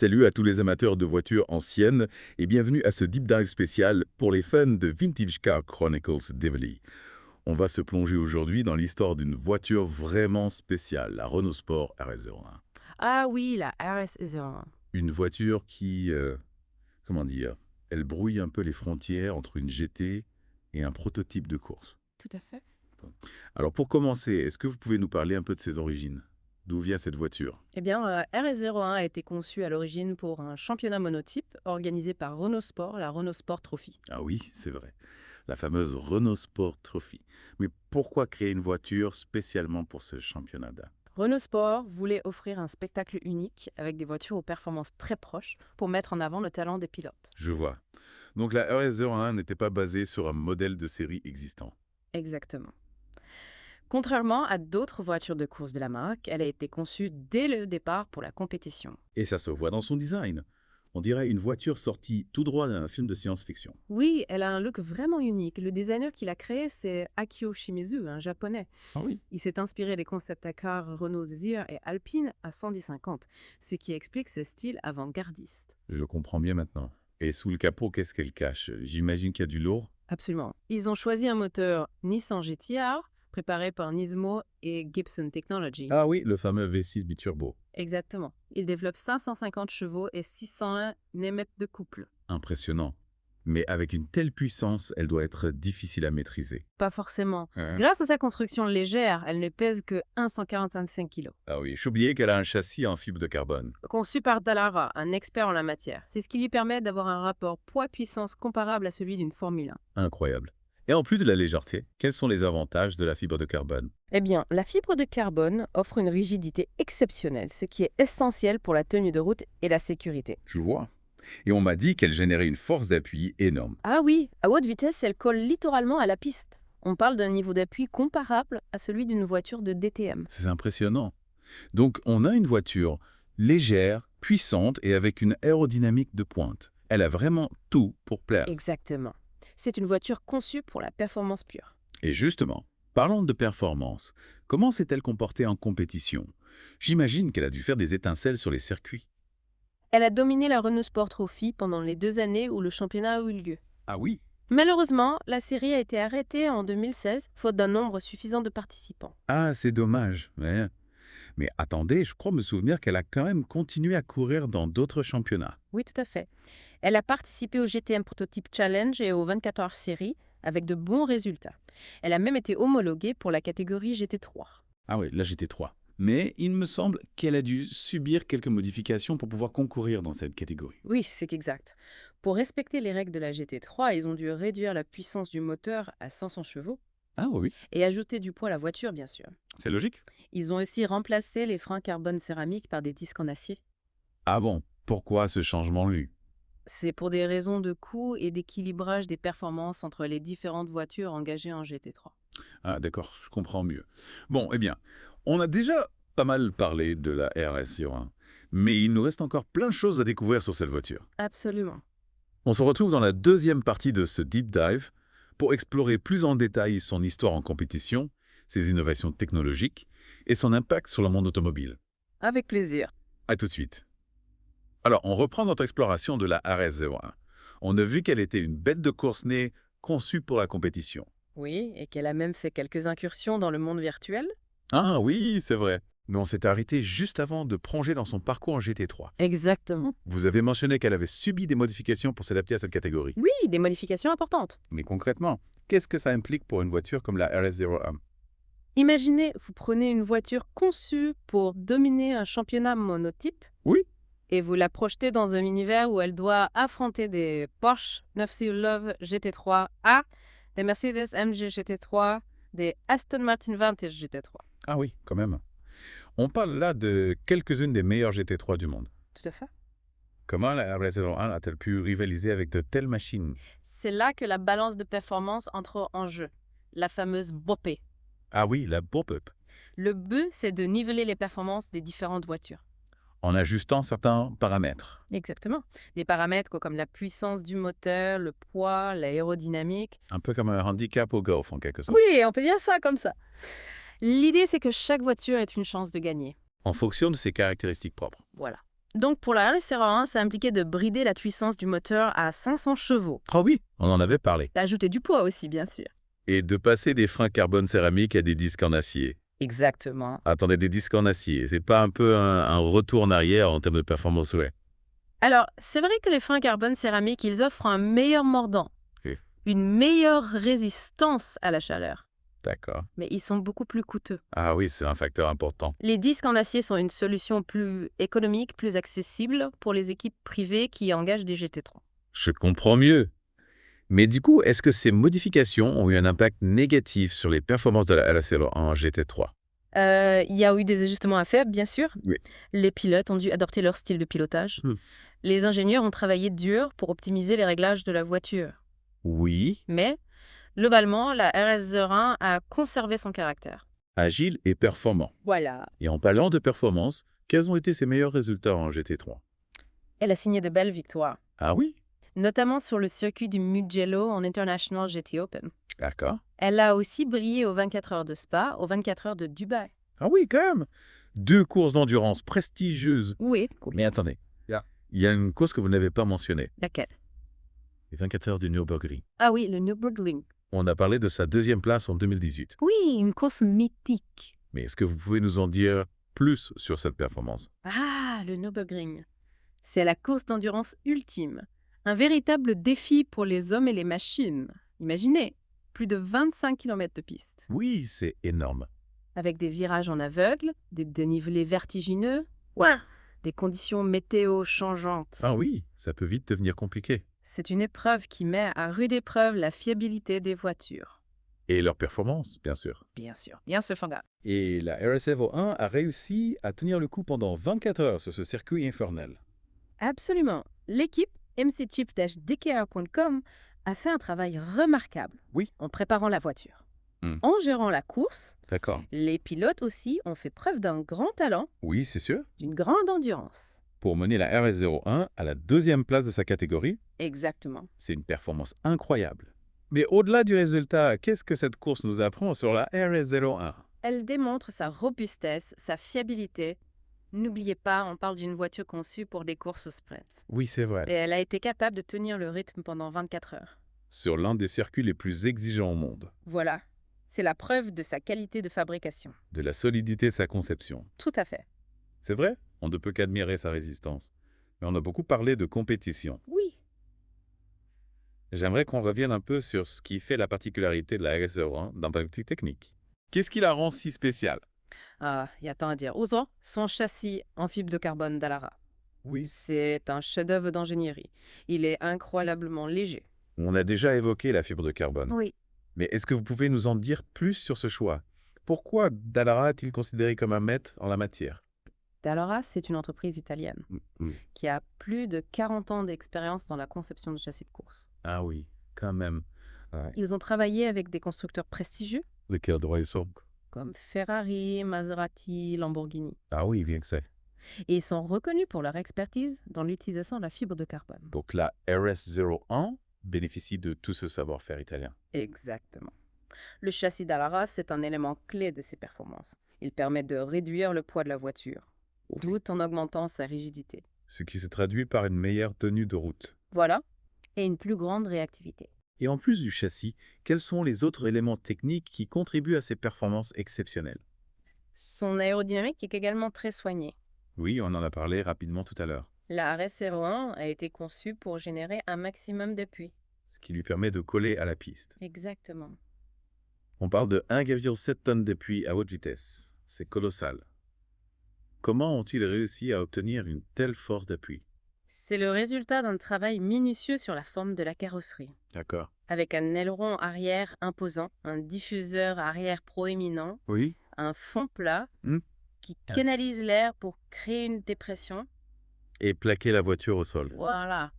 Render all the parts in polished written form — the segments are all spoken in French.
Salut à tous les amateurs de voitures anciennes et bienvenue à ce deep dive spécial pour les fans de Vintage Car Chronicles d'Evely. On va se plonger aujourd'hui dans l'histoire d'une voiture vraiment spéciale, la Renault Sport RS01. Ah oui, la RS01. Une voiture qui, comment dire, elle brouille un peu les frontières entre une GT et un prototype de course. Tout à fait. Alors pour commencer, est-ce que vous pouvez nous parler un peu de ses origines? D'où vient cette voiture? Eh bien, RS01 a été conçue à l'origine pour un championnat monotype organisé par Renault Sport, la Renault Sport Trophy. Ah oui, c'est vrai. La fameuse Renault Sport Trophy. Mais pourquoi créer une voiture spécialement pour ce championnat-là? Renault Sport voulait offrir un spectacle unique avec des voitures aux performances très proches pour mettre en avant le talent des pilotes. Je vois. Donc la RS01 n'était pas basée sur un modèle de série existant. Exactement. Contrairement à d'autres voitures de course de la marque, elle a été conçue dès le départ pour la compétition. Et ça se voit dans son design. On dirait une voiture sortie tout droit d'un film de science-fiction. Oui, elle a un look vraiment unique. Le designer qui l'a créé, c'est Akio Shimizu, un japonais. Ah oui. Il s'est inspiré des concept cars Renault Zir et Alpine à 110-50, ce qui explique ce style avant-gardiste. Je comprends bien maintenant. Et sous le capot, qu'est-ce qu'elle cache? J'imagine qu'il y a du lourd. Absolument. Ils ont choisi un moteur Nissan GT-R, préparé par Nismo et Gibson Technology. Ah oui, le fameux V6 biturbo. Exactement. Ils développent 550 chevaux et 601 Nm de couple. Impressionnant. Mais avec une telle puissance, elle doit être difficile à maîtriser. Pas forcément. Hein? Grâce à sa construction légère, elle ne pèse que 145 kg. Ah oui, j'ai oublié qu'elle a un châssis en fibre de carbone. Conçu par Dallara, un expert en la matière. C'est ce qui lui permet d'avoir un rapport poids-puissance comparable à celui d'une Formule 1. Incroyable. Et en plus de la légèreté, quels sont les avantages de la fibre de carbone? Eh bien, la fibre de carbone offre une rigidité exceptionnelle, ce qui est essentiel pour la tenue de route et la sécurité. Je vois. Et on m'a dit qu'elle générait une force d'appui énorme. Ah oui, à haute vitesse, elle colle littéralement à la piste. On parle d'un niveau d'appui comparable à celui d'une voiture de DTM. C'est impressionnant. Donc on a une voiture légère, puissante et avec une aérodynamique de pointe. Elle a vraiment tout pour plaire. Exactement. C'est une voiture conçue pour la performance pure. Et justement, parlons de performance. Comment s'est-elle comportée en compétition? J'imagine qu'elle a dû faire des étincelles sur les circuits. Elle a dominé la Renault Sport Trophy pendant les 2 années où le championnat a eu lieu. Ah oui. Malheureusement, la série a été arrêtée en 2016, faute d'un nombre suffisant de participants. Ah, c'est dommage. Ouais. Mais attendez, je crois me souvenir qu'elle a quand même continué à courir dans d'autres championnats. Oui, tout à fait. Elle a participé au GTM Prototype Challenge et au 24 heures série avec de bons résultats. Elle a même été homologuée pour la catégorie GT3. Ah oui, là j'étais 3. Mais il me semble qu'elle a dû subir quelques modifications pour pouvoir concourir dans cette catégorie. Oui, c'est exact. Pour respecter les règles de la GT3, ils ont dû réduire la puissance du moteur à 500 chevaux Ah oui, et ajouter du poids à la voiture, bien sûr. c'est logique. Ils ont aussi remplacé les freins carbone céramique par des disques en acier. Ah bon, pourquoi ce changement lui? C'est pour des raisons de coût et d'équilibrage des performances entre les différentes voitures engagées en GT3. Ah d'accord, je comprends mieux. Bon, eh bien, on a déjà pas mal parlé de la RS01, mais il nous reste encore plein de choses à découvrir sur cette voiture. Absolument. On se retrouve dans la deuxième partie de ce deep dive pour explorer plus en détail son histoire en compétition, ses innovations technologiques et son impact sur le monde automobile. Avec plaisir. A tout de suite. Alors, on reprend notre exploration de la RS01. On a vu qu'elle était une bête de course née conçue pour la compétition. Oui, et qu'elle a même fait quelques incursions dans le monde virtuel. Ah oui, c'est vrai. Mais on s'est arrêté juste avant de plonger dans son parcours en GT3. Exactement. Vous avez mentionné qu'elle avait subi des modifications pour s'adapter à cette catégorie. Oui, des modifications importantes. Mais concrètement, qu'est-ce que ça implique pour une voiture comme la RS01? Imaginez, vous prenez une voiture conçue pour dominer un championnat monotype Oui. et vous la projetez dans un univers où elle doit affronter des Porsche 911 GT3A, des Mercedes AMG GT3, des Aston Martin Vantage GT3. Ah oui, quand même. On parle là de quelques-unes des meilleures GT3 du monde. Tout à fait. Comment la RS01 a-t-elle pu rivaliser avec de telles machines? C'est là que la balance de performance entre en jeu, la fameuse BOP. Ah oui, la pop-up. Le but, c'est de niveler les performances des différentes voitures. En ajustant certains paramètres. Exactement. Des paramètres comme la puissance du moteur, le poids, l'aérodynamique. Un peu comme un handicap au golf, en quelque sorte. Oui, on peut dire ça comme ça. L'idée, c'est que chaque voiture ait une chance de gagner. En fonction de ses caractéristiques propres. Voilà. Donc pour la RS01, ça impliquait de brider la puissance du moteur à 500 chevaux. Oh oui, on en avait parlé. D'ajouter du poids aussi, bien sûr. Et de passer des freins carbone céramique à des disques en acier. Exactement. Attendez, des disques en acier, c'est pas un peu un retour en arrière en termes de performance, ouais. Alors, c'est vrai que les freins carbone céramique, ils offrent un meilleur mordant, Ok. une meilleure résistance à la chaleur. D'accord. Mais ils sont beaucoup plus coûteux. Ah oui, c'est un facteur important. Les disques en acier sont une solution plus économique, plus accessible pour les équipes privées qui engagent des GT3. Je comprends mieux. Mais du coup, est-ce que ces modifications ont eu un impact négatif sur les performances de la RS01 en GT3? Il y a eu des ajustements à faire, bien sûr. Oui. Les pilotes ont dû adopter leur style de pilotage. Hmm. Les ingénieurs ont travaillé dur pour optimiser les réglages de la voiture. Oui, Mais, globalement, la RS01 a conservé son caractère. agile et performant. Voilà. Et en parlant de performance, quels ont été ses meilleurs résultats en GT3? Elle a signé de belles victoires, Ah oui? notamment sur le circuit du Mugello en International GT Open. D'accord. Elle a aussi brillé aux 24 heures de Spa, aux 24 heures de Dubaï. Ah oui, quand même. 2 courses d'endurance prestigieuses. Oui. Mais attendez, il y a une course que vous n'avez pas mentionnée, Laquelle? les 24 heures du Nürburgring. Ah oui, le Nürburgring. On a parlé de sa 2e place en 2018. Oui, une course mythique. Mais est-ce que vous pouvez nous en dire plus sur cette performance? Ah, le Nürburgring. C'est la course d'endurance ultime. Un véritable défi pour les hommes et les machines. Imaginez, plus de 25 km de piste. Oui, c'est énorme. Avec des virages en aveugle, des dénivelés vertigineux, des conditions météo changeantes. Ah oui, ça peut vite devenir compliqué. C'est une épreuve qui met à rude épreuve la fiabilité des voitures. Et leur performance, bien sûr. Bien sûr, bien sûr, Fanga. Et la RS01 a réussi à tenir le coup pendant 24 heures sur ce circuit infernal. Absolument. L'équipe mcchip-dkr.com a fait un travail remarquable. Oui. En préparant la voiture. Hmm. En gérant la course, D'accord. les pilotes aussi ont fait preuve d'un grand talent, Oui, c'est sûr. d'une grande endurance. Pour mener la RS01 à la 2e place de sa catégorie, Exactement. c'est une performance incroyable. Mais au-delà du résultat, qu'est-ce que cette course nous apprend sur la RS01? Elle démontre sa robustesse, sa fiabilité. N'oubliez pas, on parle d'une voiture conçue pour des courses au sprint. Oui, c'est vrai. Et elle a été capable de tenir le rythme pendant 24 heures. Sur l'un des circuits les plus exigeants au monde, Voilà. C'est la preuve de sa qualité de fabrication. de la solidité de sa conception. Tout à fait. C'est vrai, on ne peut qu'admirer sa résistance. Mais on a beaucoup parlé de compétition. Oui. J'aimerais qu'on revienne un peu sur ce qui fait la particularité de la RS01 d'un point de vue technique. Qu'est-ce qui la rend si spéciale? Ah, il y a tant à dire. Osons, son châssis en fibre de carbone Dallara. Oui. C'est un chef-d'œuvre d'ingénierie. Il est incroyablement léger. On a déjà évoqué la fibre de carbone. Oui. Mais est-ce que vous pouvez nous en dire plus sur ce choix? Pourquoi Dallara est-il considéré comme un maître en la matière? Dallara, c'est une entreprise italienne qui a plus de 40 ans d'expérience dans la conception de châssis de course. Ah oui, quand même. Ils ont travaillé avec des constructeurs prestigieux Lesquels droits ils sont? comme Ferrari, Maserati, Lamborghini. Ah oui, bien que c'est. Et ils sont reconnus pour leur expertise dans l'utilisation de la fibre de carbone. Donc la RS01 bénéficie de tout ce savoir-faire italien. Exactement. Le châssis Dallara, c'est un élément clé de ses performances. Il permet de réduire le poids de la voiture, tout en augmentant sa rigidité. Ce qui se traduit par une meilleure tenue de route. Voilà, et une plus grande réactivité. Et en plus du châssis, quels sont les autres éléments techniques qui contribuent à ces performances exceptionnelles? Son aérodynamique est également très soignée. Oui, on en a parlé rapidement tout à l'heure. La RS01 a été conçue pour générer un maximum d'appui. Ce qui lui permet de coller à la piste. Exactement. On parle de 1,7 tonnes d'appui à haute vitesse. C'est colossal. Comment ont-ils réussi à obtenir une telle force d'appui? C'est le résultat d'un travail minutieux sur la forme de la carrosserie. D'accord. Avec un aileron arrière imposant, un diffuseur arrière proéminent, Oui. un fond plat Hmm. qui canalise l'air pour créer une dépression. Et plaquer la voiture au sol. Voilà.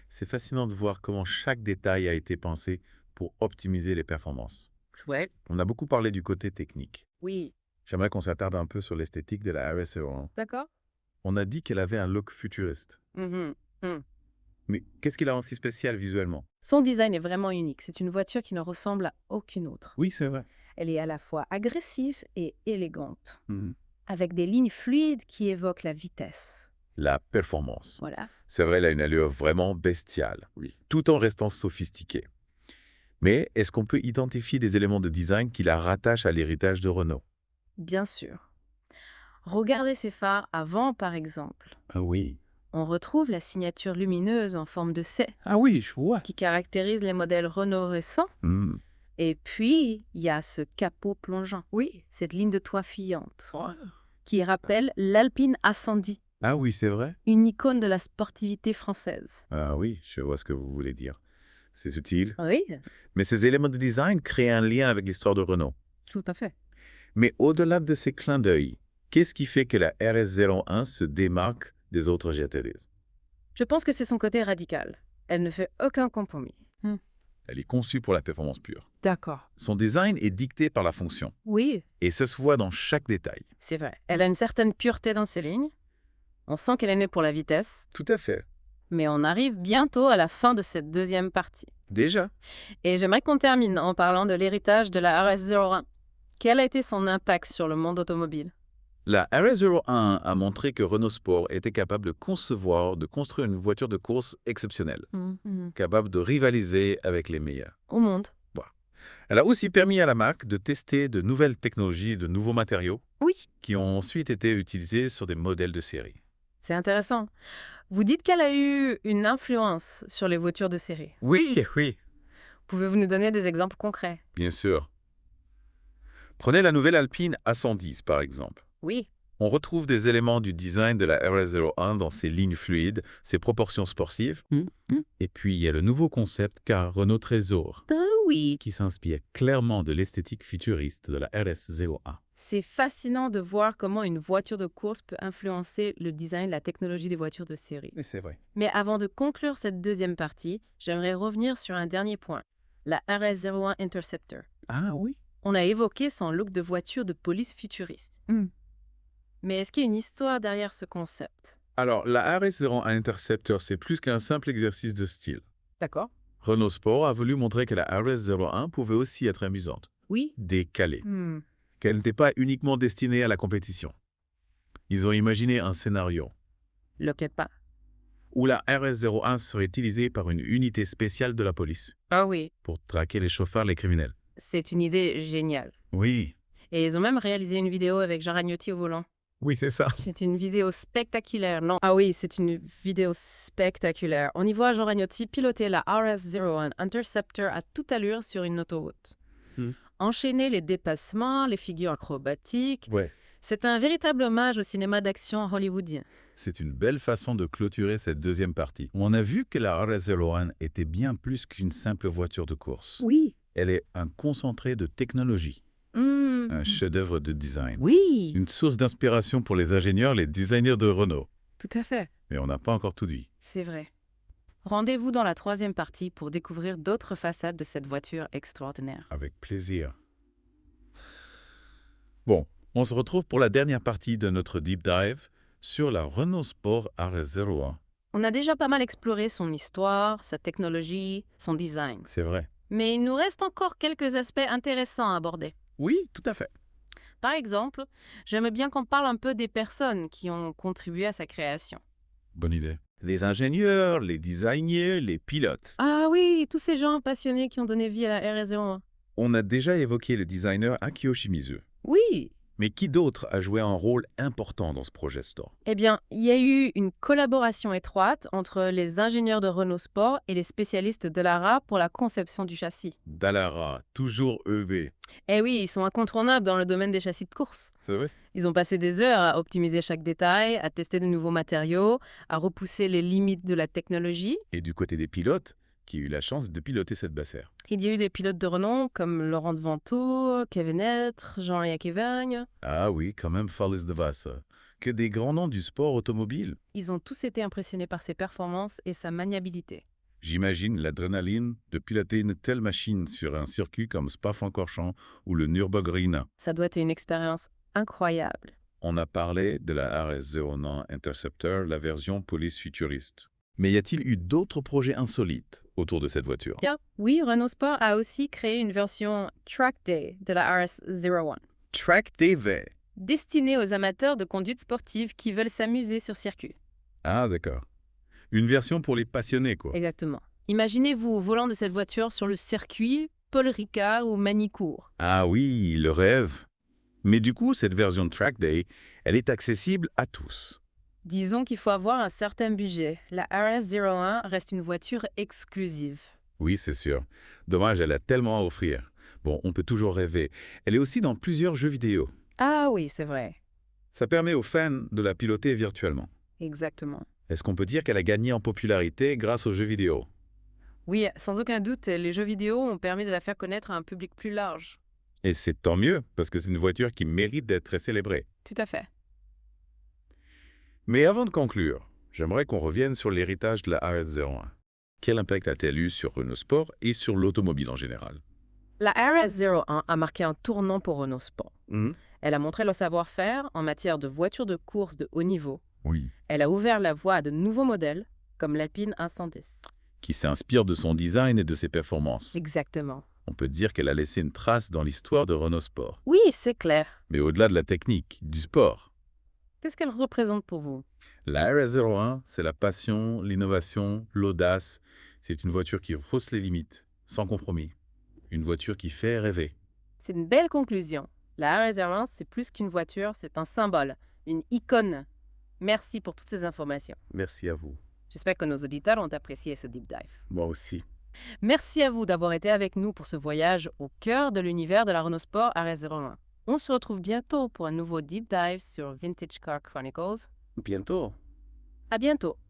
C'est fascinant de voir comment chaque détail a été pensé pour optimiser les performances. Ouais. On a beaucoup parlé du côté technique. Oui. J'aimerais qu'on s'attarde un peu sur l'esthétique de la RS01. D'accord. On a dit qu'elle avait un look futuriste. Mais qu'est-ce qui la rend si spéciale visuellement? Son design est vraiment unique. C'est une voiture qui ne ressemble à aucune autre. Oui, c'est vrai. Elle est à la fois agressive et élégante, Mhm. avec des lignes fluides qui évoquent la vitesse. la performance. Voilà. C'est vrai, elle a une allure vraiment bestiale, Oui. tout en restant sophistiquée. Mais est-ce qu'on peut identifier des éléments de design qui la rattachent à l'héritage de Renault? Bien sûr. Regardez ces phares avant, par exemple. Ah oui. On retrouve la signature lumineuse en forme de C Ah oui, je vois. qui caractérise les modèles Renault récents. Hmm, Et puis, il y a ce capot plongeant, Oui. cette ligne de toit fuyante, Ouais. qui rappelle l'Alpine A110, Ah oui, c'est vrai? une icône de la sportivité française. Ah oui, je vois ce que vous voulez dire. C'est subtil. Oui, Mais ces éléments de design créent un lien avec l'histoire de Renault. tout à fait. Mais au-delà de ces clins d'œil, qu'est-ce qui fait que la RS01 se démarque des autres GT3? Je pense que c'est son côté radical. Elle ne fait aucun compromis. Elle est conçue pour la performance pure. D'accord. Son design est dicté par la fonction. Oui, Et ça se voit dans chaque détail. c'est vrai. Elle a une certaine pureté dans ses lignes. On sent qu'elle est née pour la vitesse. Tout à fait. Mais on arrive bientôt à la fin de cette deuxième partie. Déjà, Et j'aimerais qu'on termine en parlant de l'héritage de la RS01. Quel a été son impact sur le monde automobile? la RS01 a montré que Renault Sport était capable de construire une voiture de course exceptionnelle, capable de rivaliser avec les meilleurs. Au monde. Elle a aussi permis à la marque de tester de nouvelles technologies et de nouveaux matériaux Oui. qui ont ensuite été utilisés sur des modèles de série. C'est intéressant. Vous dites qu'elle a eu une influence sur les voitures de série. Oui, oui, Pouvez-vous nous donner des exemples concrets? bien sûr. Prenez la nouvelle Alpine A110 par exemple. Oui. On retrouve des éléments du design de la RS01 dans ses lignes fluides, ses proportions sportives. Et puis il y a le nouveau concept car Renault Trésor, Oui. qui s'inspire clairement de l'esthétique futuriste de la RS01. C'est fascinant de voir comment une voiture de course peut influencer le design, la technologie des voitures de série. Mais c'est vrai. Mais avant de conclure cette deuxième partie, j'aimerais revenir sur un dernier point, la RS01 Interceptor. Ah oui. On a évoqué son look de voiture de police futuriste. Mais est-ce qu'il y a une histoire derrière ce concept? Alors, la RS01 Interceptor, c'est plus qu'un simple exercice de style. D'accord. Renault Sport a voulu montrer que la RS01 pouvait aussi être amusante, Oui. décalée, qu'elle n'était pas uniquement destinée à la compétition. Ils ont imaginé un scénario Lequel pas? où la RS01 serait utilisée par une unité spéciale de la police Ah oui, pour traquer les chauffeurs, les criminels. c'est une idée géniale. Oui. Et ils ont même réalisé une vidéo avec Jean Ragnotti au volant. Oui, c'est ça. C'est une vidéo spectaculaire, non? Ah oui, c'est une vidéo spectaculaire. On y voit Jean Ragnotti piloter la RS01 Interceptor à toute allure sur une autoroute. Enchaîner les dépassements, les figures acrobatiques. Ouais. C'est un véritable hommage au cinéma d'action hollywoodien. C'est une belle façon de clôturer cette deuxième partie. On a vu que la RS01 était bien plus qu'une simple voiture de course. Oui. Elle est un concentré de technologie, un chef-d'œuvre de design, Oui. une source d'inspiration pour les ingénieurs, les designers de Renault. Tout à fait. Mais on n'a pas encore tout dit. C'est vrai. Rendez-vous dans la troisième partie pour découvrir d'autres façades de cette voiture extraordinaire. Avec plaisir. Bon, on se retrouve pour la dernière partie de notre deep dive sur la Renault Sport RS01. On a déjà pas mal exploré son histoire, sa technologie, son design. C'est vrai. Mais il nous reste encore quelques aspects intéressants à aborder. Oui, tout à fait. Par exemple, j'aimerais bien qu'on parle un peu des personnes qui ont contribué à sa création. Bonne idée. Les ingénieurs, les designers, les pilotes. Ah oui, tous ces gens passionnés qui ont donné vie à la RS01. On a déjà évoqué le designer Akio Shimizu. Oui. Mais qui d'autre a joué un rôle important dans ce projet Store? Eh bien, il y a eu une collaboration étroite entre les ingénieurs de Renault Sport et les spécialistes de Lara pour la conception du châssis. Dallara, toujours EV. Eh oui, ils sont incontournables dans le domaine des châssis de course. C'est vrai? Ils ont passé des heures à optimiser chaque détail, à tester de nouveaux matériaux, à repousser les limites de la technologie. Et du côté des pilotes, qui a eu la chance de piloter cette bassère. Il y a eu des pilotes de renom comme Laurent de Vantaux, Kevin Être, Jean-Jacques Evagne. Ah oui, quand même Fallis de Vasse. Que des grands noms du sport automobile. Ils ont tous été impressionnés par ses performances et sa maniabilité. J'imagine l'adrénaline de piloter une telle machine sur un circuit comme Spa-Francorchamps ou le Nürburgring. Ça doit être une expérience incroyable. On a parlé de la RS01 Interceptor, la version police futuriste. Mais y a-t-il eu d'autres projets insolites autour de cette voiture? Oui, Renault Sport a aussi créé une version Track Day de la RS01, Track TV. destinée aux amateurs de conduite sportive qui veulent s'amuser sur circuit. Ah, d'accord. Une version pour les passionnés, quoi. Exactement. Imaginez-vous au volant de cette voiture sur le circuit Paul Ricard ou Manicourt. Ah oui, le rêve. Mais du coup, cette version Track Day, elle est accessible à tous. Disons qu'il faut avoir un certain budget. La RS01 reste une voiture exclusive. Oui, c'est sûr. Dommage, elle a tellement à offrir. Bon, on peut toujours rêver. Elle est aussi dans plusieurs jeux vidéo. Ah oui, c'est vrai. Ça permet aux fans de la piloter virtuellement. Exactement. Est-ce qu'on peut dire qu'elle a gagné en popularité grâce aux jeux vidéo? Oui, sans aucun doute, les jeux vidéo ont permis de la faire connaître à un public plus large. Et c'est tant mieux, parce que c'est une voiture qui mérite d'être célébrée. Tout à fait. Mais avant de conclure, j'aimerais qu'on revienne sur l'héritage de la RS01. Quel impact a-t-elle eu sur Renault Sport et sur l'automobile en général? La RS01 a marqué un tournant pour Renault Sport. Mhm. Elle a montré leur savoir-faire en matière de voitures de course de haut niveau. Oui. Elle a ouvert la voie à de nouveaux modèles, comme l'Alpine A110. Qui s'inspire de son design et de ses performances. Exactement. On peut dire qu'elle a laissé une trace dans l'histoire de Renault Sport. Oui, c'est clair. Mais au-delà de la technique, du sport, Qu'est-ce qu'elle représente pour vous? la RS01, c'est la passion, l'innovation, l'audace. C'est une voiture qui repousse les limites, sans compromis. Une voiture qui fait rêver. C'est une belle conclusion. La RS01, c'est plus qu'une voiture, c'est un symbole, une icône. Merci pour toutes ces informations. Merci à vous. J'espère que nos auditeurs ont apprécié ce deep dive. Moi aussi. Merci à vous d'avoir été avec nous pour ce voyage au cœur de l'univers de la Renault Sport RS01. On se retrouve bientôt pour un nouveau deep dive sur Vintage Car Chronicles. Bientôt. À bientôt!